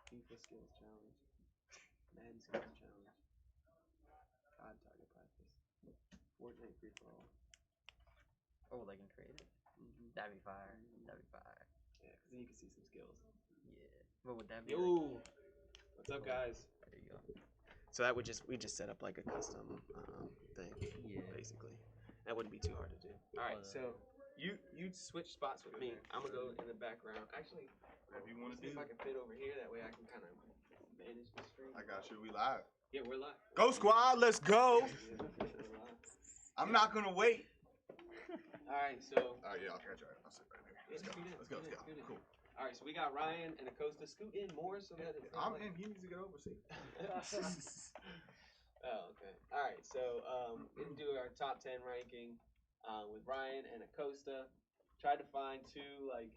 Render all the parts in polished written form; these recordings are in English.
FIFA skills challenge. Madden skills challenge. COD target practice. Fortnite free for all. Oh, like in creative? Mm-hmm. That'd be fire. That'd be fire. Yeah, because then you can see some skills. Yeah. What would that be? Yo, what's up, guys? There you go. So that would we just set up like a custom thing, Yeah. basically. That wouldn't be too hard to do. All right, so you switch spots with me. I'm gonna go in the background. Actually, If you want to see do, if I can fit over here. That way I can kind of manage the stream. I got you. We live. Yeah, we're live. Go squad, let's go. Yeah, we're live. I'm not gonna wait. All right, so. Yeah, I'll catch you. I'll sit right here. Let's go. Let's go. Let's go. Cool. All right, so we got Ryan and Acosta. Scoot in more so that it's. I'm in. He needs to get over. See. Oh, okay. All right, so we can do our top 10 ranking with Ryan and Acosta. Tried to find two like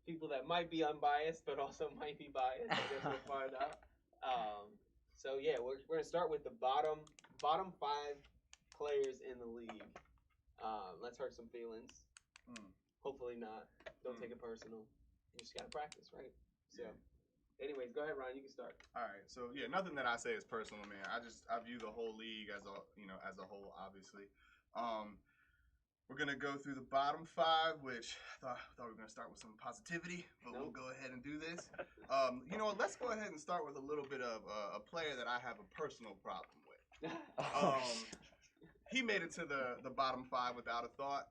people that might be unbiased but also might be biased. I guess we'll find out. So yeah, we're gonna start with the bottom 5 players in the league. Let's hurt some feelings. Hopefully not. Don't take it personal. You just gotta practice, right? So. Yeah. Anyways, go ahead, Ryan. You can start. All right. So yeah, nothing that I say is personal, man. I view the whole league as a whole, obviously. We're gonna go through the bottom 5, which I thought we were gonna start with some positivity, but We'll go ahead and do this. You know what? Let's go ahead and start with a little bit of a player that I have a personal problem with. He made it to the bottom 5 without a thought.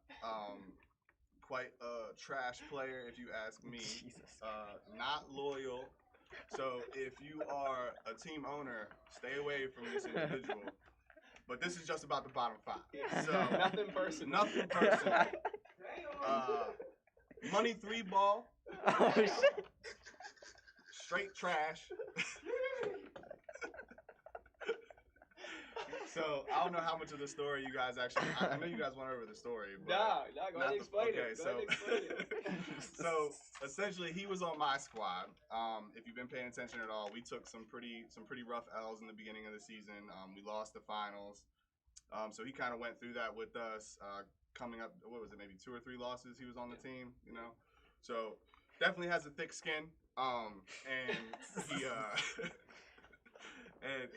Quite a trash player, if you ask me. Not loyal. So if you are a team owner, stay away from this individual. But this is just about the bottom 5. So nothing personal. Nothing personal. Money 3 ball. Oh shit. Straight trash. So I don't know how much of the story you guys actually. I know you guys went over the story. But go ahead and explain it. So essentially, he was on my squad. If you've been paying attention at all, we took some pretty rough L's in the beginning of the season. We lost the finals. So he kind of went through that with us. Coming up, what was it? Maybe 2 or 3 losses. He was on the team. You know, so definitely has a thick skin. And he. And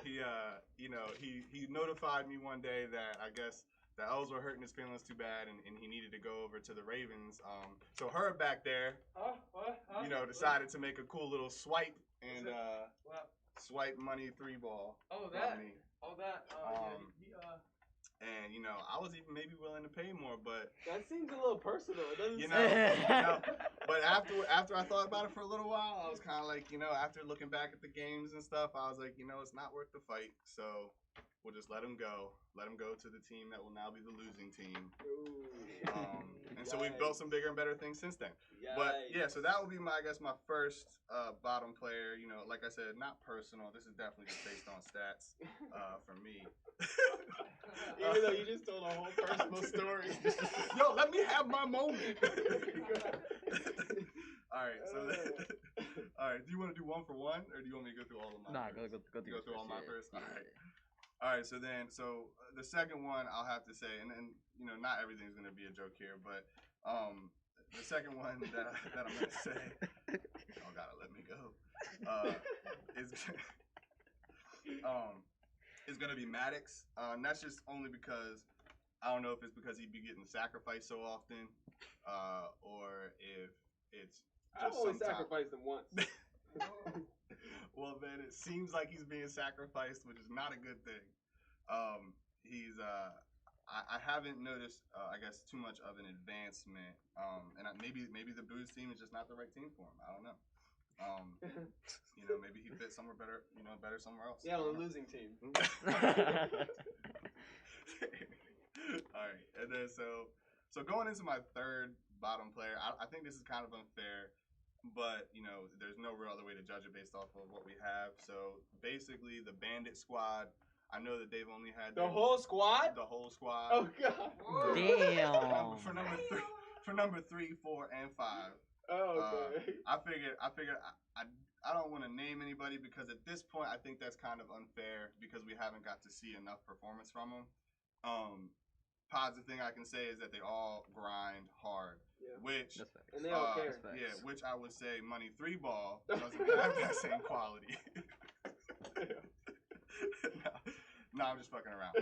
he notified me one day that I guess the L's were hurting his feelings too bad, and he needed to go over to the Ravens. So her back there, decided to make a cool little swipe and swipe money 3 ball. Me. And I was even maybe willing to pay more, but that seems a little personal. It doesn't But after I thought about it for a little while, I was kind of like, after looking back at the games and stuff, I was like, it's not worth the fight. So we'll just let him go. Let him go to the team that will now be the losing team. And so we've built some bigger and better things since then. Yikes. But yeah, so that would be my first bottom player. Like I said, not personal. This is definitely just based on stats for me. Even though you just told a whole personal story. Yo, let me have my moment. All right, so all right. Do you want to do one for one, or do you want me to go through all of mine? Nah, first? go through all mine first. Yeah. All right. All right. So the second one I'll have to say, and not everything's gonna be a joke here, but the second one that I'm gonna say, y'all gotta let me go. Is gonna be Maddox, and that's just only because I don't know if it's because he'd be getting sacrificed so often, or if it's I've only sacrificed him once. Well, then it seems like he's being sacrificed, which is not a good thing. I haven't noticed, I guess, too much of an advancement, and maybe the Booze team is just not the right team for him. I don't know. Maybe he fits somewhere better, better somewhere else. Yeah, on the losing team. All right, and then so going into my third bottom player, I think this is kind of unfair, but there's no real other way to judge it based off of what we have. So basically, the Bandit squad. I know that they've only had the whole squad. The whole squad. Oh God. Damn. For number 3, 4, and 5. Oh, okay. I figured I don't want to name anybody because at this point I think that's kind of unfair because we haven't got to see enough performance from them. positive thing I can say is that they all grind hard. Yeah. Which That's facts. And they all care. That's facts. yeah, which I would say Money 3 Ball doesn't have that same quality. no, I'm just fucking around.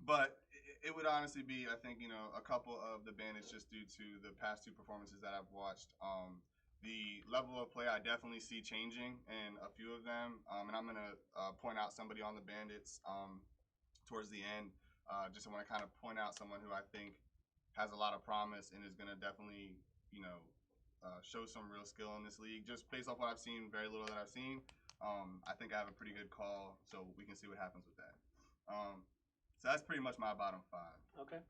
But it would honestly be, I think, a couple of the bandits just due to the past two performances that I've watched. The level of play I definitely see changing in a few of them, and I'm gonna point out somebody on the bandits towards the end. Just want to kind of point out someone who I think has a lot of promise and is gonna definitely, show some real skill in this league. Just based off what I've seen, very little that I've seen. I think I have a pretty good call, so we can see what happens with that. So that's pretty much my bottom 5. Okay.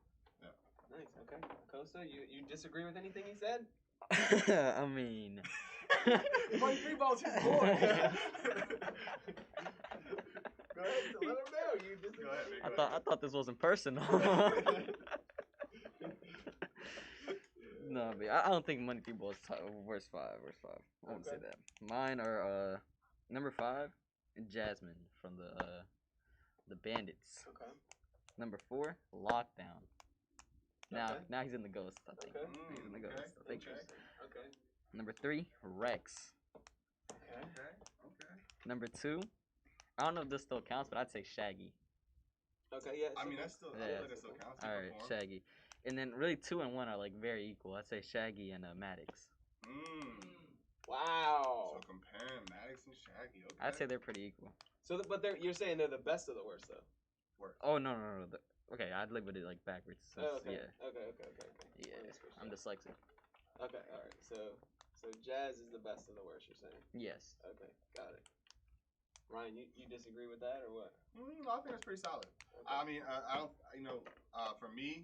Yeah. Nice. Okay. Acosta, you disagree with anything he said? I mean, Money 3 Ball's his boy. Go ahead. So let him know. You disagree. Go ahead, I thought this wasn't personal. No, but I don't think Money 3 Ball is worst 5. I won't say Okay. that. Mine are number 5, Jasmine from the Bandits. Okay. Number 4, Lockdown. Okay. Now he's in the Ghost, I think. Okay. He's in the Okay. Ghost, I think. Interesting. Okay. Number 3, Rex. Okay. Okay. Number 2, I don't know if this still counts, but I'd say Shaggy. Okay. Yeah. I so- mean, that's still, I Yeah. feel like that still counts. He All right, performed. Shaggy. And then really 2 and 1 are like very equal. I'd say Shaggy and Maddox. Wow. So comparing Maddox and Shaggy, okay. I'd say they're pretty equal. So, but you're saying they're the best of the worst, though. Worse. Oh no. Okay, I'd live with it like backwards. Oh, okay. Yeah. Okay. Yeah, Let me switch I'm that. dyslexic. Okay. All right. So Jazz is the best of the worst. You're saying. Yes. Okay. Got it. Ryan, you disagree with that or what? I think that's pretty solid. Okay. I mean, I don't, for me,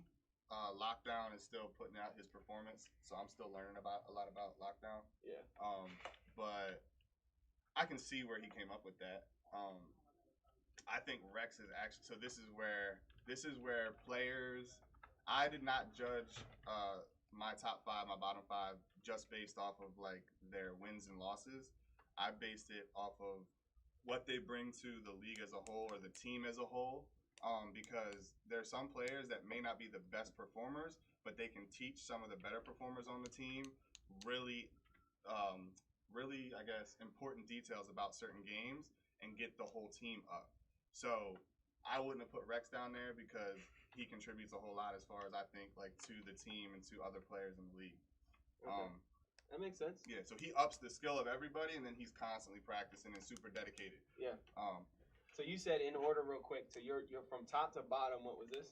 Lockdown is still putting out his performance, so I'm still learning a lot about Lockdown. Yeah. But I can see where he came up with that. I think Rex is actually, so this is where players, I did not judge my top 5, my bottom 5 just based off of like their wins and losses. I based it off of what they bring to the league as a whole or the team as a whole. Because there's some players that may not be the best performers, but they can teach some of the better performers on the team really, I guess, important details about certain games and get the whole team up. So I wouldn't have put Rex down there because he contributes a whole lot as far as I think like to the team and to other players in the league. Okay. That makes sense. Yeah, so he ups the skill of everybody, and then he's constantly practicing and super dedicated. Yeah. Um, So you said in order, real quick. So you're from top to bottom. What was this?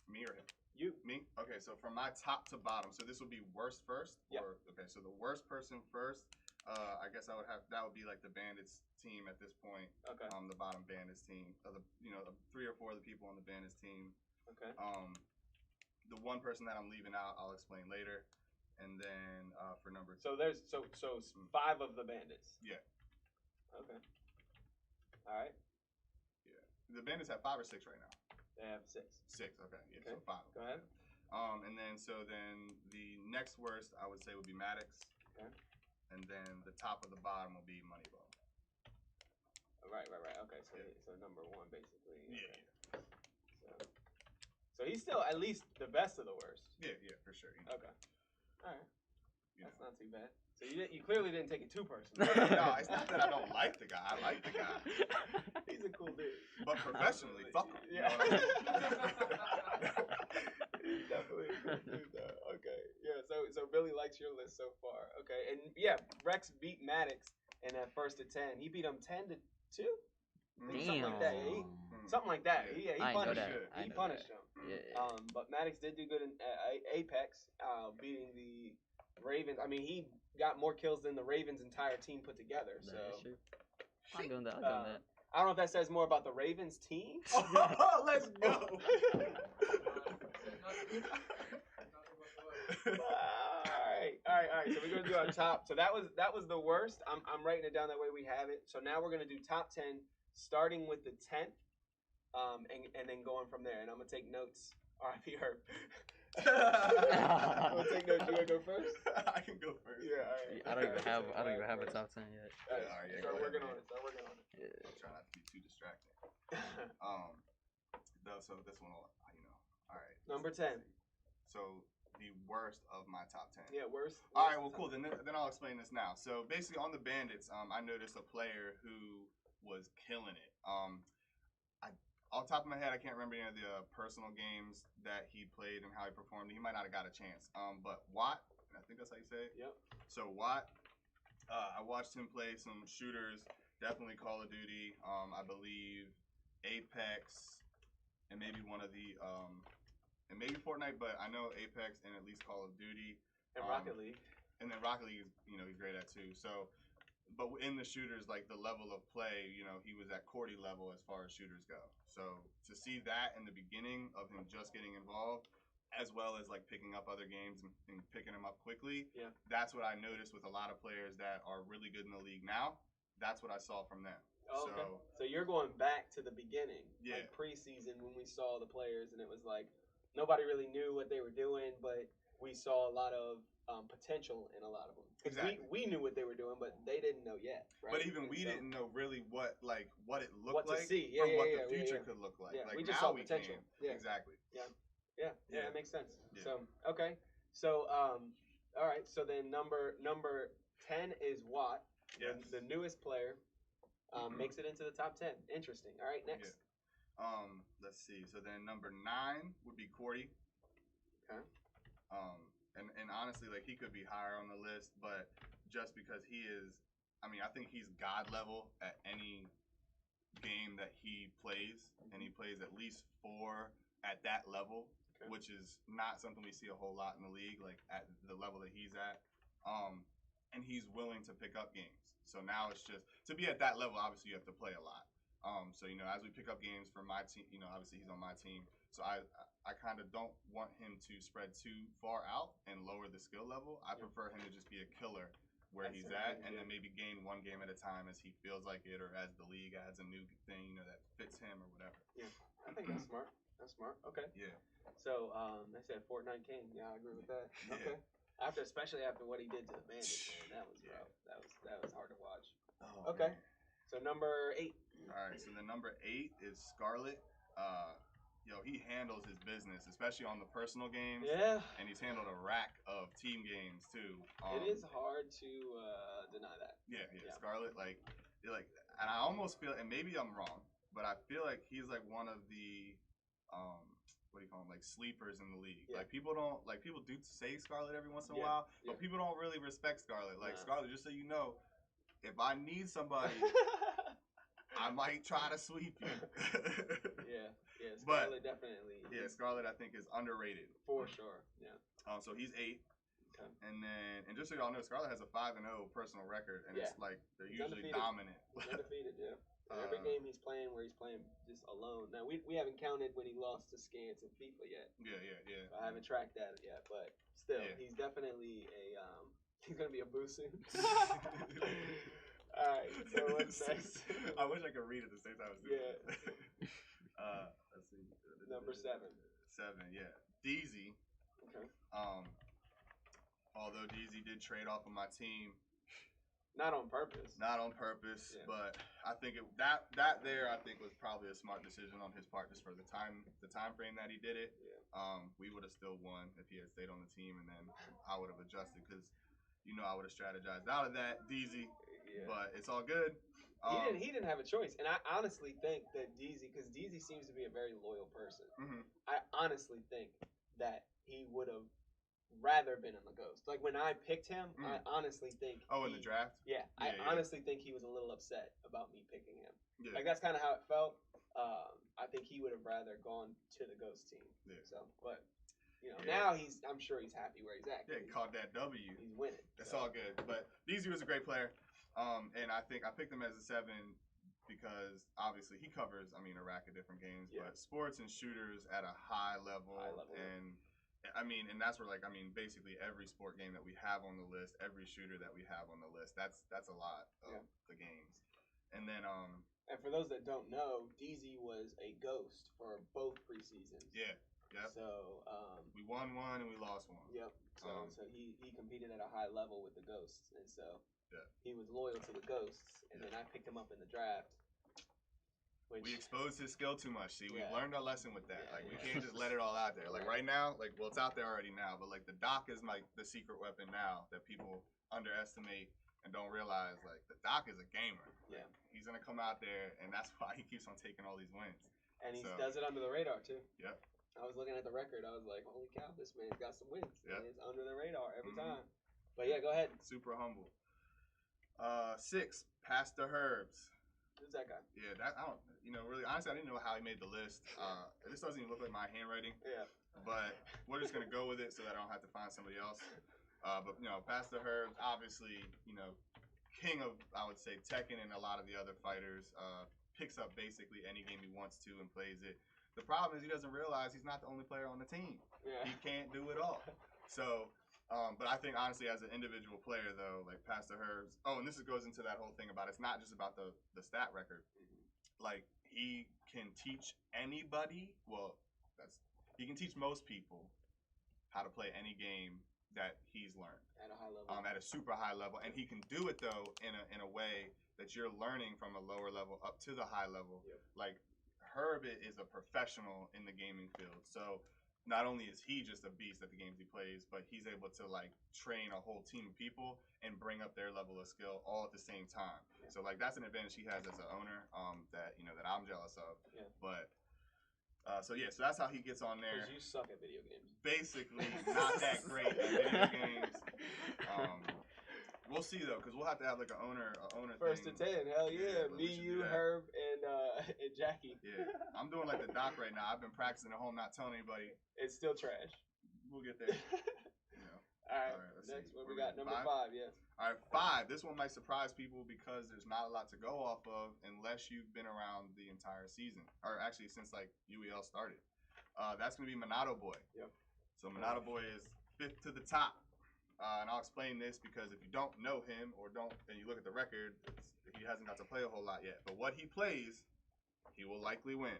me or him? You. Me? Okay, so from my top to bottom, so this would be worst first? Yep. Or, okay, so the worst person first, I guess that would be like the Bandits team at this point. Okay. The bottom Bandits team. The 3 or 4 of the people on the Bandits team. Okay. The one person that I'm leaving out, I'll explain later. And then for number 2. So there's so 5 of the bandits. Yeah. Okay. All right. Yeah. The Bandits have 5 or 6 right now? They have 6. 6, okay. Yeah, Okay. so 5. Go ahead. And then the next worst I would say would be Maddox. Okay. And then the top of the bottom will be Moneyball. Right. Okay. So Yeah. so number 1 basically. Yeah, Okay. So he's still at least the best of the worst. yeah, for sure. Okay. All right. You That's know. not too bad. So you clearly didn't take it too personal. No, it's not that I don't like the guy. I like the guy. He's a cool dude. But professionally, fuck him. You Yeah. know what I mean? He's definitely a cool dude, though. Okay. Yeah. So Billy likes your list so far. Okay. And yeah, Rex beat Maddox in that 1st to 10. He beat him 10-2. Something like that. Damn. Something like that. Yeah. He I know punished that. him. I He know punished that. him. Yeah. But Maddox did do good in Apex, beating the Ravens. I mean, he got more kills than the Ravens' entire team put together. So That is true. I'm doing that. I'm doing that. I don't know if that says more about the Ravens team. Let's go. All right. So we're gonna do our top. So that was the worst. I'm writing it down that way we have it. So now we're gonna do top 10, starting with the 10th, and then going from there. And I'm gonna take notes. R.I.P. Herb. I'm gonna take notes. You wanna go first? I can go first. Yeah. All right. I don't even have a top 10 yet. All right. All right, yeah, Start go ahead, working man. on it. Yeah. I'll try not to be too distracting. So this one will, all right. Number 10. So the worst of my top 10. Yeah, worst. All right, well, cool. Then I'll explain this now. So basically, on the Bandits, I noticed a player who was killing it. Off the top of my head, I can't remember any of the personal games that he played and how he performed. He might not have got a chance. But Watt, I think that's how you say it. Yep. So Watt, I watched him play some shooters. Definitely Call of Duty. I believe Apex, and maybe one of the and maybe Fortnite, but I know Apex and at least Call of Duty. And Rocket League. And then Rocket League, he's great at too. So, but in the shooters, like the level of play, he was at Cordy level as far as shooters go. So to see that in the beginning of him just getting involved, as well as like picking up other games and picking them up quickly, that's what I noticed with a lot of players that are really good in the league now. That's what I saw from them. Oh, okay. So you're going back to the beginning, like preseason when we saw the players, and it was like nobody really knew what they were doing, but we saw a lot of potential in a lot of them. Exactly. We knew what they were doing, but they didn't know yet. Right? But even we didn't know really what it looked to like see. from what the future could look like. Yeah, like we just now saw potential. Yeah. Exactly. Yeah, that makes sense. Yeah. So okay, so all right. So then number 10 is Watt, the newest player. Makes it into the top 10. Interesting. All right, next. Yeah. Let's see. So then number 9 would be Cordy. Okay. And honestly, like he could be higher on the list, but just because he is, I think he's God level at any game that he plays, and he plays at least 4 at that level, which is not something we see a whole lot in the league, like at the level that he's at. And he's willing to pick up games. So now it's just to be at that level. Obviously, you have to play a lot. So as we pick up games for my team, obviously he's on my team. So I kind of don't want him to spread too far out and lower the skill level. I prefer him to just be a killer where he's at, and then maybe gain one game at a time as he feels like it, or as the league adds a new thing that fits him or whatever. Yeah, I think that's smart. That's smart. Okay. Yeah. So they said Fortnite King. Yeah, I agree with that. Okay. Especially after what he did to the Bandits, man, that was rough. That was hard to watch. Oh, okay. Man. So number 8. All right. So the number 8 is Scarlet. He handles his business, especially on the personal games. Yeah. And he's handled a rack of team games too. It is hard to deny that. Yeah. Scarlet, and I almost feel, and maybe I'm wrong, but I feel like he's like one of the, what do you call them, like sleepers in the league. Yeah. Like people do say Scarlet every once in a while, but people don't really respect Scarlet. Like Scarlet, just so you know, if I need somebody, I might try to sweep you. Yeah, Scarlet definitely. Yeah, Scarlet I think is underrated. For sure, yeah. So he's 8. Okay. And just so y'all know, Scarlet has a 5-0 personal record, and it's like they're usually undefeated. Dominant. He's undefeated, yeah. Every game he's playing where he's playing just alone. Now, we haven't counted when he lost to Scans in FIFA yet. Yeah. I haven't tracked that yet, but still, he's definitely he's going to be a boo soon. All right, so what's next? I wish I could read at the same time as doing it. Let's see. Number 7. 7, yeah. DZ. Okay. Although DZ did trade off of my team. Not on purpose. But I think that I think was probably a smart decision on his part, just for the time frame that he did it. Yeah. We would have still won if he had stayed on the team, and then I would have adjusted because, I would have strategized out of that DZ. Yeah. But it's all good. He didn't have a choice, and I honestly think that because DZ seems to be a very loyal person. Mm-hmm. I honestly think that he would have rather been on the Ghost. Like when I picked him, I honestly think. In the draft. Yeah, I honestly think he was a little upset about me picking him. Yeah. Like that's kind of how it felt. I think he would have rather gone to the Ghost team. Yeah. So, but now I'm sure he's happy where he's at. Yeah, he caught that W. He's winning. That's all good. But DZ was a great player. And I think I picked him as a 7 because obviously he covers, a rack of different games, but sports and shooters at a high level. And and that's where basically every sport game that we have on the list, every shooter that we have on the list, that's a lot of the games. And then and for those that don't know, DZ was a Ghost for both preseasons. Yeah. Yep. So we won one and we lost one. Yep. So he competed at a high level with the Ghosts, and so he was loyal to the Ghosts. And then I picked him up in the draft. Which, we exposed his skill too much. See, we've Yeah. learned our lesson with that. Yeah, Like, we yeah. can't just let it all out there. Like, right now, like, well, it's out there already now, but, like, the Doc is, like, the secret weapon now that people underestimate and don't realize. Like, the Doc is a gamer. Yeah. He's going to come out there, and that's why he keeps on taking all these wins. and he So- does it under the radar too. Yep. I was looking at the record. I was like, holy cow, this man's got some wins. Yeah. And it's under the radar every Mhm. time. But yeah, go ahead. Super humble. 6, Pastor Herbs. Who's that guy? Yeah, that, I don't, really, honestly, I didn't know how he made the list. This doesn't even look like my handwriting. Yeah. But we're just gonna go with it so that I don't have to find somebody else. But Pastor Herbs, obviously, king of, I would say, Tekken and a lot of the other fighters. Picks up basically any game he wants to and plays it. The problem is he doesn't realize he's not the only player on the team. Yeah. He can't do it all. So, but I think honestly, as an individual player though, like Pastor Herbs. Oh, and this goes into that whole thing about it's not just about the stat record. Like he can teach anybody. Well, he can teach most people how to play any game that he's learned At a high level. at a super high level, and he can do it though in a way that you're learning from a lower level up to the high level. Yep. Like Herb is a professional in the gaming field, so not only is he just a beast at the games he plays, but he's able to like train a whole team of people and bring up their level of skill all at the same time. Yeah. So like that's an advantage he has as an owner that that I'm jealous of. Yeah. But so that's how he gets on there. Because you suck at video games. Basically, not that great at video games. We'll see though, because we'll have to have like an owner First thing. to 10, hell yeah. but we Me, should you, do that. Herb, and Jackie. Yeah, I'm doing like the Doc right now. I've been practicing at home, not telling anybody. It's still trash. We'll get there. All right, let's next see. what Where we got? we at? Number 5, yeah. All right, 5. This one might surprise people because there's not a lot to go off of unless you've been around the entire season, or actually since like UEL started. That's gonna be Minato Boy. Yep. So Minato Boy is 5th to the top. And I'll explain this because if you don't know him and you look at the record, he hasn't got to play a whole lot yet. But what he plays, he will likely win.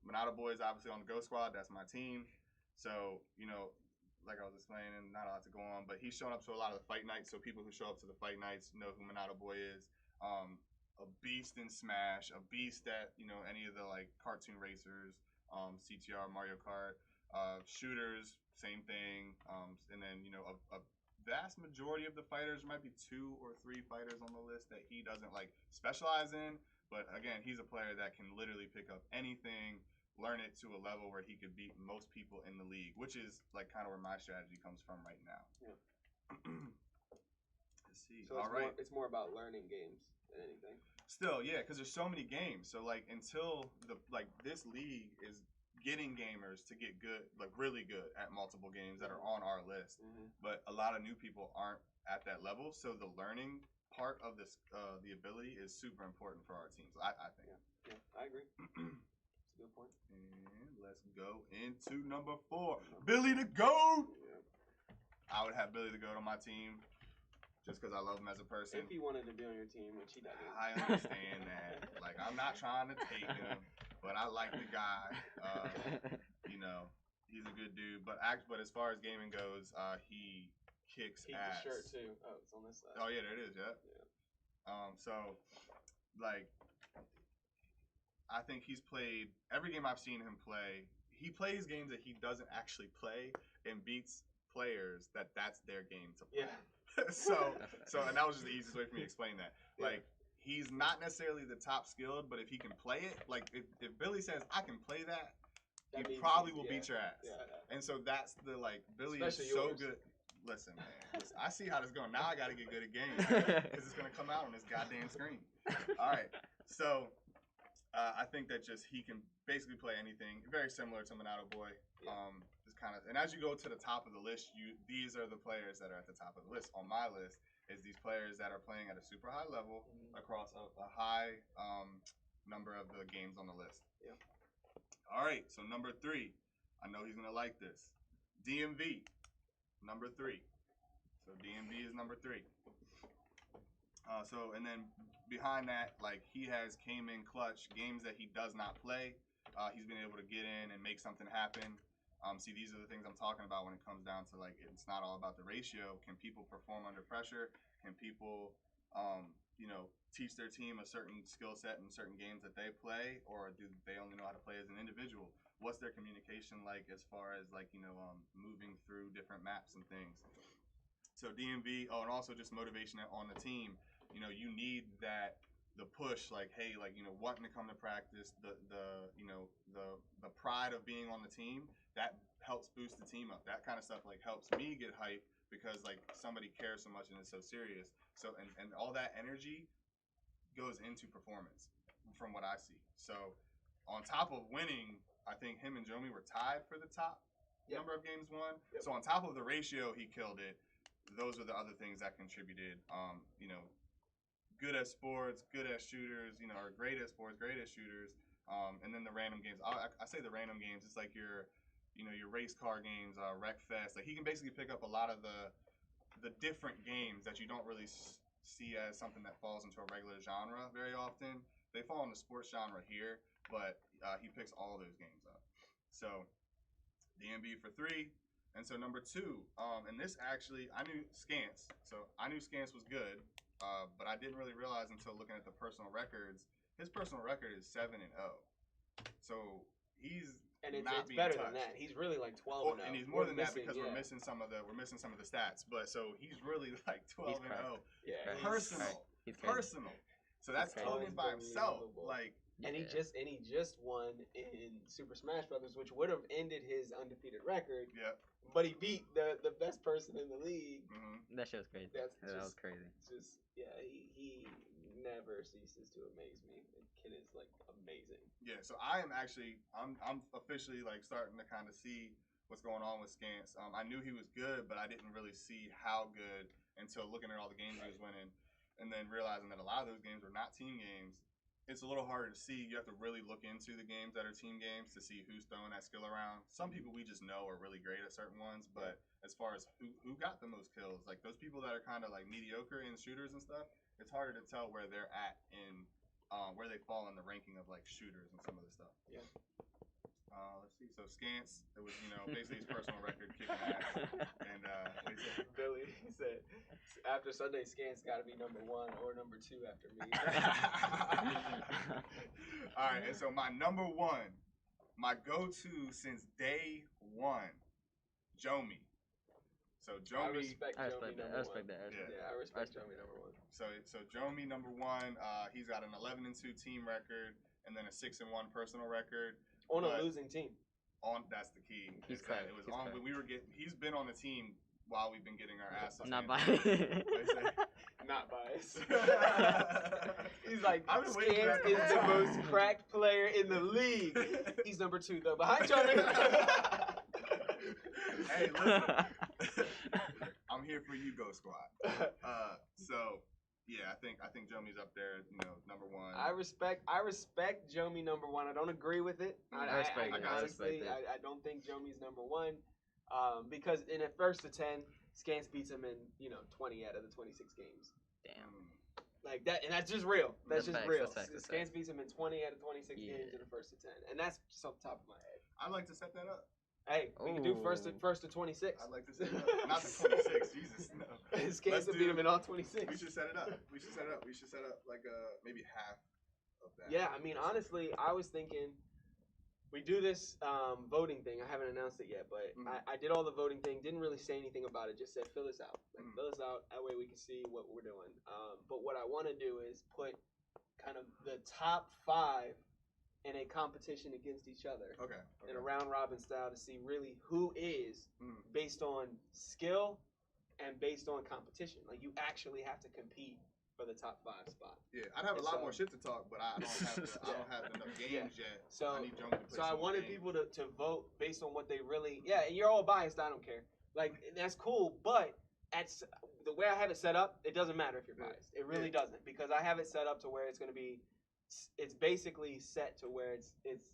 Minato Boy is obviously on the Go Squad. That's my team. So, like I was explaining, not a lot to go on. But he's shown up to a lot of the fight nights. So people who show up to the fight nights know who Minato Boy is. A beast in Smash. A beast at, any of the like cartoon racers, CTR, Mario Kart. Shooters, same thing. And then, a vast majority of the fighters, might be 2 or 3 fighters on the list that he doesn't like specialize in. But again, he's a player that can literally pick up anything, learn it to a level where he could beat most people in the league, which is like kind of where my strategy comes from right now. Yeah. Let's see. So All right. it's more about learning games than anything. Still, yeah, because there's so many games. So like until this league is getting gamers to get good, like really good at multiple games that are on our list. Mm-hmm. But a lot of new people aren't at that level, so the learning part of this, the ability, is super important for our teams. I think. Yeah, I agree. That's a good point. And let's go into number 4, Billy the Goat. Yeah. I would have Billy the Goat on my team, just because I love him as a person. If he wanted to be on your team, which he doesn't. I understand that. Like, I'm not trying to take him, but I like the guy. He's a good dude. But as far as gaming goes, he kicks He's ass. the shirt too. Oh, it's on this side. Oh yeah, there it is. Yeah. So, like, I think he's played every game I've seen him play. He plays games that he doesn't actually play and beats players that's their game to play. Yeah. so and that was just the easiest way for me to explain that. Yeah. Like, he's not necessarily the top skilled, but if he can play it, like if Billy says I can play that he probably will beat your ass. Yeah. And so that's the Billy Especially is so yours. good. Listen, man. I see how this is going. Now I got to get good at games because it's going to come out on this goddamn screen. All right. So I think that just he can basically play anything. Very similar to Minato Boy. Yeah. Just kind of, and as you go to the top of the list, these are the players that are at the top of the list. On my list is these players that are playing at a super high level across a high number of the games on the list. Yeah. All right, so number 3, I know he's gonna like this. DMV, number 3. So DMV is number 3. And then behind that, like, he came in clutch games that he does not play. He's been able to get in and make something happen. See, these are the things I'm talking about when it comes down to, like, it's not all about the ratio. Can people perform under pressure? Can people teach their team a certain skill set in certain games that they play, or do they only know how to play as an individual? What's their communication like as far as moving through different maps and things? So DMV, and also just motivation on the team. You need the push, wanting to come to practice, the pride of being on the team that helps boost the team up. That kind of stuff helps me get hype because somebody cares so much and is so serious. So and all that energy goes into performance from what I see. So on top of winning, I think him and Jomi were tied for the top number of games won. Yep. So on top of the ratio, he killed it. Those are the other things that contributed. Good at sports, good at shooters, or great at sports, great at shooters. And then the random games. I say the random games. It's like your race car games, Wreckfest. He can basically pick up a lot of the different games that you don't really see as something that falls into a regular genre very often. They fall in the sports genre here, but he picks all those games up. So DMB for 3. And so number 2, and this actually, I knew Scance. So I knew Scance was good, but I didn't really realize until looking at the personal records. His personal record is 7-0. So he's it's being better touched. than that. He's really 12-0. And he's more than that because we're missing some of the stats. But so he's really 12-0. Yeah, personal. So that's totally by himself. And he just won in Super Smash Brothers, which would have ended his undefeated record. Yeah. But he beat the best person in the league. Mm-hmm. That shit was crazy. That was crazy. He never ceases to amaze me. The kid is amazing. Yeah. So I'm officially starting to kind of see what's going on with Scance. I knew he was good, but I didn't really see how good until looking at all the games he was winning, and then realizing that a lot of those games were not team games. It's a little harder to see. You have to really look into the games that are team games to see who's throwing that skill around. Some people we just know are really great at certain ones, but as far as who got the most kills, those people that are kind of mediocre in shooters and stuff, it's harder to tell where they're at in where they fall in the ranking of shooters and some of the stuff. Yeah. Let's see. So Scance, it was basically his personal record kicking ass, and Billy, he said after Sunday, Scance got to be number 1 or number 2 after me. All right, and so my number 1, my go-to since day 1, Jomi. So Jomi, I respect Jomi number 1. I respect that. Yeah, I respect Jomi number 1. So Jomi number 1, he's got an 11-2 team record and then a 6-1 personal record. On a losing team. That's the key. He's cracked. It was on when we were he's been on the team while we've been getting our asses. Not biased. Not biased. He's Scance is the most cracked player in the league. He's number 2 though, behind Johnny. Hey, listen. I'm here for you, Go Squad. So yeah, I think Jomi's up there, number 1. I respect Jomi number 1. I don't agree with it. I don't think Jomi's number 1. Because in a first to 10, Scance beats him in 20 out of the 26 games. Damn. That, and that's just real. That's just facts, real. that's facts. Scance beats him in 20 out of 26 games in the first to 10, and that's just off the top of my head. I'd like to set that up. Hey, we can do first to 26. I'd like to set it up. Not to 26. Jesus, no. Scance will beat him in all 26. We should set it up. We should set up maybe half of that. Yeah, I mean, honestly, I was thinking we do this voting thing. I haven't announced it yet, but I did all the voting thing. Didn't really say anything about it. Just said fill us out. Fill us out. That way we can see what we're doing. But what I want to do is put kind of the top 5 in a competition against each other. Okay. In a round robin style to see really who is based on skill and based on competition. You actually have to compete for the top 5 spot. Yeah, I'd have a lot more shit to talk, but I don't have enough games yet. So I need Jomi to play I wanted people to vote based on what they really. Yeah, and you're all biased. I don't care. That's cool, but the way I have it set up, it doesn't matter if you're biased. It really doesn't, because I have it set up to where it's going to be. It's basically set to where it's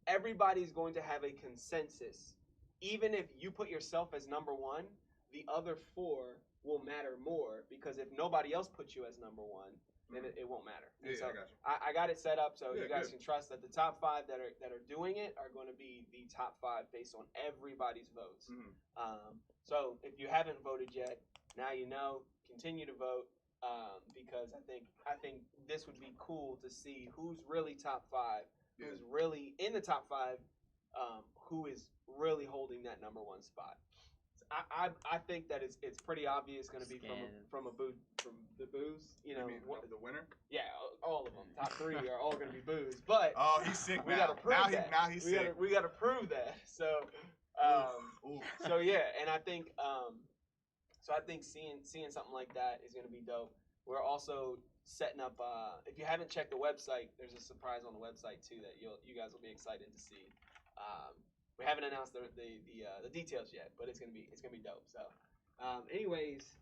everybody's going to have a consensus. Even if you put yourself as number 1, the other 4 will matter more, because if nobody else puts you as number 1, then it won't matter. And so I got you. I got it set up so you guys can trust that the top 5 that are doing it are going to be the top 5 based on everybody's votes. So if you haven't voted yet, now you know. Continue to vote. because I think this would be cool to see who's really top five, who's really in the top five, who is really holding that number one spot. I think that it's pretty obvious going to be from the booze. You know, the winner? Yeah, all of them. Top three are all going to be booze. But he's sick we now. got to prove that. Now he's sick. We got to prove that. So, so yeah, and I think seeing something like that is going to be dope. We're also setting up. If you haven't checked the website, there's a surprise on the website too that you guys will be excited to see. We haven't announced the details yet, but it's gonna be dope. So, anyways,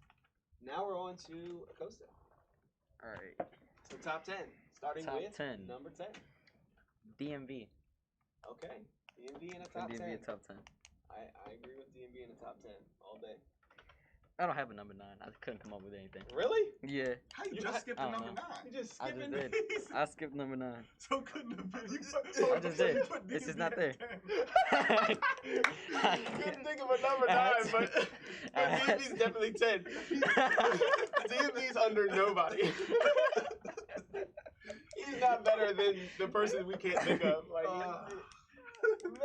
now we're on to Acosta. All right. So top 10, starting Top with 10. number 10. DMV. Okay, DMV in the top 10. DMV in top 10. I agree with DMV in the top 10 all day. I don't have a number 9. I couldn't come up with anything. Really? Yeah. How you just skipped the number 9? You just I skipping just did. I skipped number 9. So couldn't have been. I just did. It's just not there. Couldn't think of a number 9, but DMV's definitely 10. DMV's under nobody. He's not better than the person we can't think of. Like, man,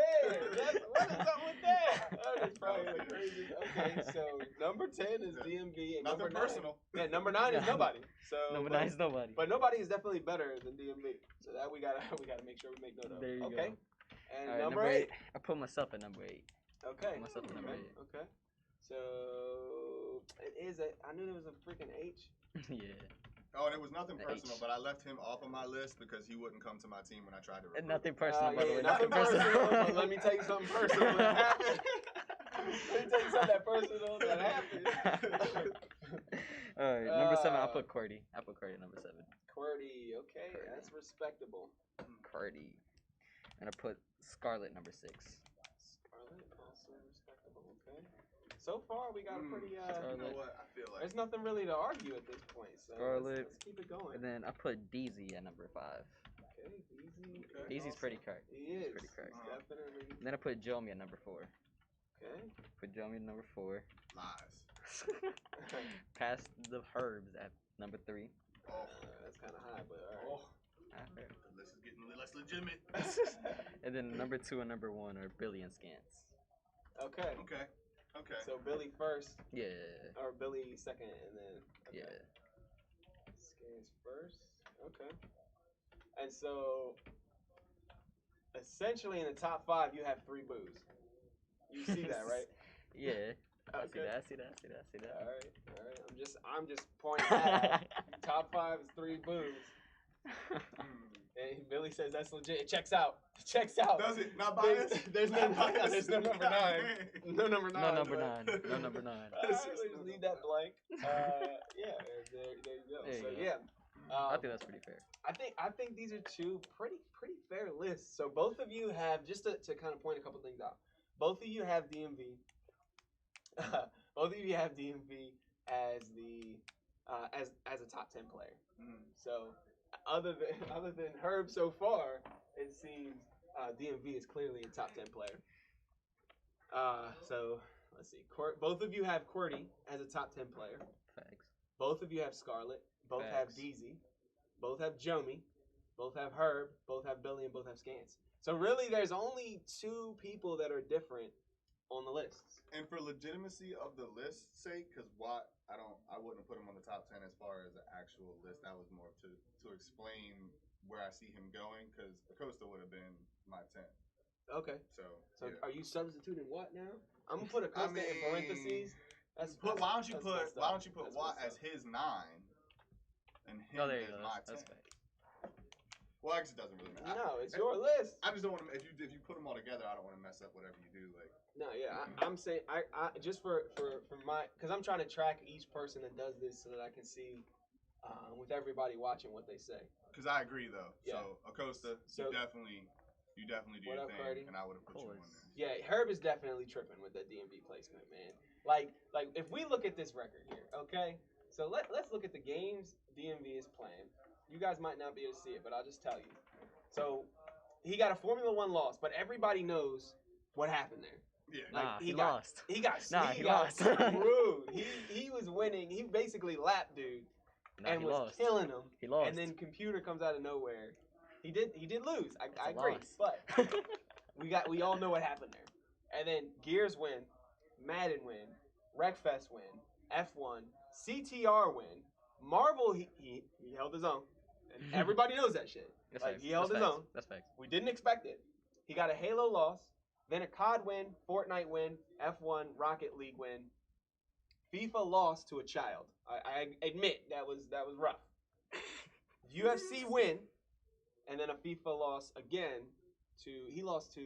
what is up with that? That is probably like crazy. Okay, so number 10 is DMV, and Nothing number 9. personal. Yeah, number 9 is nobody. So number 9 is nobody. But nobody is definitely better than DMV. So that we gotta make sure we make note of. There you go. Okay. And right, number 8. I put myself at number 8. Okay. Put myself at number 8. Okay. So it is I knew there was a freaking H. Yeah. Oh, and it was nothing personal, H. but I left him off of my list because he wouldn't come to my team when I tried to recruit. Nothing personal, by the way. Nothing personal. But let me tell you something personal that happened. Let me tell you something that personal that happened. All right, number 7. I'll put Cordy. I'll put Cordy at number 7. Cordy, okay, Cordy. That's respectable. Cordy. And I put Scarlett number 6. Scarlett, also respectable. Okay. So far, we got a pretty. You know what? I feel like there's nothing really to argue at this point. So Scarlett. Let's keep it going. And then I put DZ at number 5. Okay, DZ. Okay. DZ's pretty cracked. He is. Pretty cracked. Definitely. And then I put Jomi at number 4. Okay. Put Jomi at number 4. lies. Past the Herbs at number 3. Oh, that's kind of high, but all right. The list is getting less legitimate. And then number 2 and number 1 are Billy and Scance. Okay. Okay. So Billy first. Yeah. Or Billy second, and then. Okay. Yeah. Scans first. Okay. And so, essentially, in the top 5, you have 3 boos. You see that, right? Yeah. Okay. I see that. All right. I'm just pointing out. Top 5 is 3 boos. And Billy says that's legit. It checks out. Does it? Not biased? There's no bias. There's no number 9. No number 9. No number 9. No number 9. Just leave that blank. Yeah. There you go. There you So go. yeah. I think that's pretty fair. I think these are 2 pretty fair lists. So both of you have, just to kind of point a couple things out. Both of you have DMV. Both of you have DMV as the as a top 10 player. So other than Herb so far, it seems DMV is clearly a top 10 player. So let's see. Both of you have Cordy as a top 10 player. Facts. Both of you have Scarlett. Both Facts. have DZ. Both have Jomi. Both have Herb. Both have Billy, and both have Scance. So really, there's only 2 people that are different on the lists. And for legitimacy of the list's sake, because I wouldn't put him on the top 10 as far as an actual list. That was more to explain where I see him going, because Acosta would have been my 10. Okay. So So yeah. are you substituting what now? I'm gonna put Acosta in parentheses. Why don't you put That's Watt messed as his 9 and him Oh, there you as go. my 10? That's facts. Well, actually, it doesn't really matter. No, it's your list. I just don't want to. If you put them all together, I don't want to mess up whatever you do. Like, No, yeah, I'm saying I just for my, because I'm trying to track each person that does this so that I can see with everybody watching what they say. because I agree though. Yeah. So Acosta, So- you definitely do What your up, thing, Cardi? and I would have put you on Course. there. Yeah, Herb is definitely tripping with that DMV placement, man. Like if we look at this record here, okay? So let's look at the games DMV is playing. You guys might not be able to see it, but I'll just tell you. So he got a Formula 1 loss, but everybody knows what happened there. Yeah. Like, He lost. He got Nah, he got lost. screwed. He was winning. He basically lapped dude. Nah, and he was lost. killing them. He lost. And then computer comes out of nowhere. He did lose. I It's a agree, loss. but we all know what happened there. And then Gears win, Madden win, Wreckfest win, F1, CTR win, Marvel he held his own, and everybody knows that shit. That's Like facts. he held That's his facts. own. That's facts. We didn't expect it. He got a Halo loss, then a COD win, Fortnite win, F1, Rocket League win. FIFA lost to a child. I admit that was rough. UFC win, and then a FIFA loss again he lost to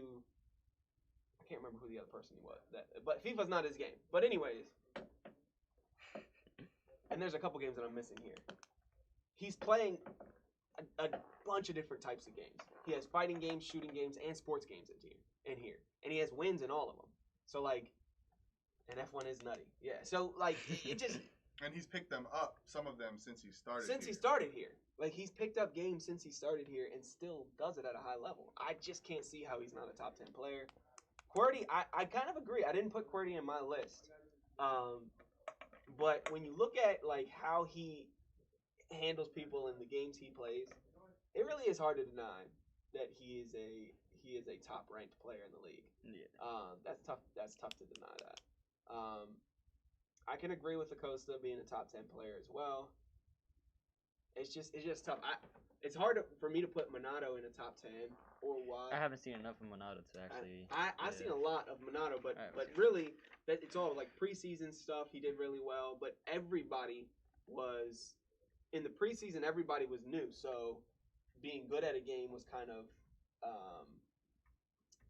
I can't remember who the other person he was. But FIFA's not his game. But anyways, and there's a couple games that I'm missing here. He's playing a bunch of different types of games. He has fighting games, shooting games, and sports games in here. And he has wins in all of them. So like, and F1 is nutty. Yeah. So like, it just. And he's picked them up, some of them, since he started. He started here. Like he's picked up games since he started here and still does it at a high level. I just can't see how he's not a top 10 player. QWERTY, I kind of agree. I didn't put QWERTY in my list. But when you look at like how he handles people in the games he plays, it really is hard to deny that he is a top ranked player in the league. Yeah. That's tough. That's tough to deny that. I can agree with Acosta being a top 10 player as well. It's just tough. It's hard for me to put Minato in a top 10 or why. I haven't seen enough of Minato to actually. I've seen a lot of Minato, but Right, but really it's all like preseason stuff. He did really well, but everybody was in the preseason. Everybody was new, so being good at a game was kind of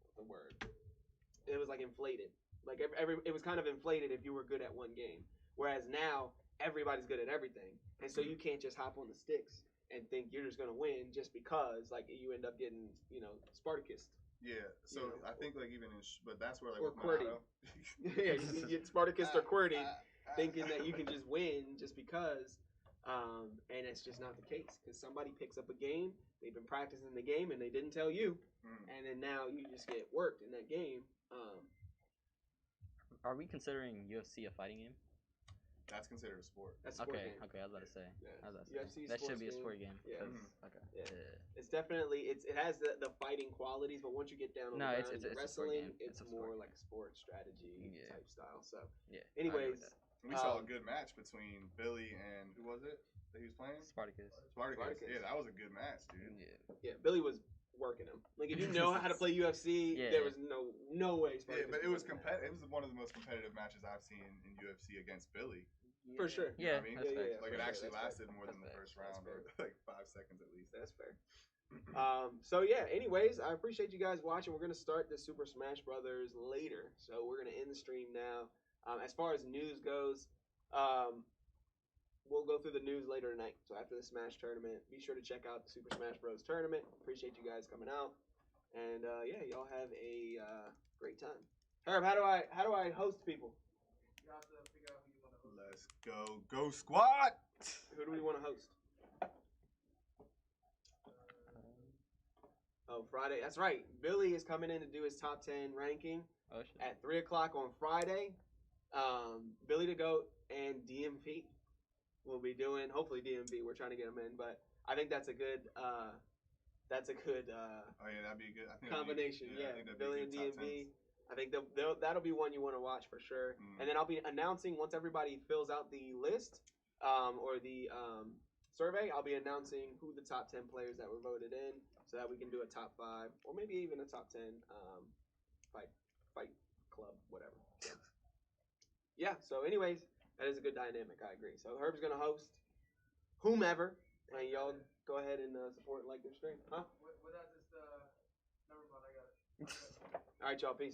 what's the word? It was like inflated. Like it was kind of inflated if you were good at one game. Whereas now everybody's good at everything, and so you can't just hop on the sticks and think you're just gonna win just because like you end up getting Spartacus. Yeah, so I think like even but that's where like or with QWERTY. Minato. Yeah, you get Spartacus or QWERTY, thinking that you can just win just because, and it's just not the case. Because somebody picks up a game, they've been practicing the game, and they didn't tell you, and then now you just get worked in that game. Are we considering UFC a fighting game? That's considered a sport. That's a sport Okay, game. I was about to say. Yeah. I was about to say. UFC That should sports be a sport game. Yeah. Okay. Yeah. It's definitely it has the fighting qualities, but once you get down on the ground, it's a sport wrestling, game. it's It's a sport more game. like a sport strategy type style. So, yeah. anyways, We saw a good match between Billy and who was it that he was playing? Spartacus. Spartacus. Yeah, that was a good match, dude. Yeah. Billy was working him. Like if you know how to play UFC, there was no way. Yeah, but it was competitive. It was one of the most competitive matches I've seen in UFC against Billy. For sure. Yeah, I mean, that's fair. like it actually That's lasted more than the first round, or like 5 seconds at least. That's fair. So yeah. Anyways, I appreciate you guys watching. We're gonna start the Super Smash Brothers later, so we're gonna end the stream now. As far as news goes, we'll go through the news later tonight. So after the Smash tournament, be sure to check out the Super Smash Bros. Tournament. Appreciate you guys coming out, and yeah, y'all have a great time. Herb, how do I host people? You have to figure out who you want to host. Let's go squad! Who do we want to host? Oh, Friday. That's right. Billy is coming in to do his top 10 ranking Oh shit. at 3 o'clock on Friday. Billy the Goat and DMV will be doing. Hopefully DMV. We're trying to get him in, but I think that's a good. Oh yeah, that'd be a good. I think Combination. I Yeah, think that'd Billy be and a good top DMV. 10s. I think that'll be one you want to watch for sure. And then I'll be announcing once everybody fills out the list or the survey. I'll be announcing who the top 10 players that were voted in, so that we can do a top 5 or maybe even a top 10 fight club, whatever. So, yeah. So, anyways, that is a good dynamic. I agree. So Herb's gonna host whomever, and y'all go ahead and support and like their stream, huh? What is this? Never mind, I got it. All right, y'all. Peace.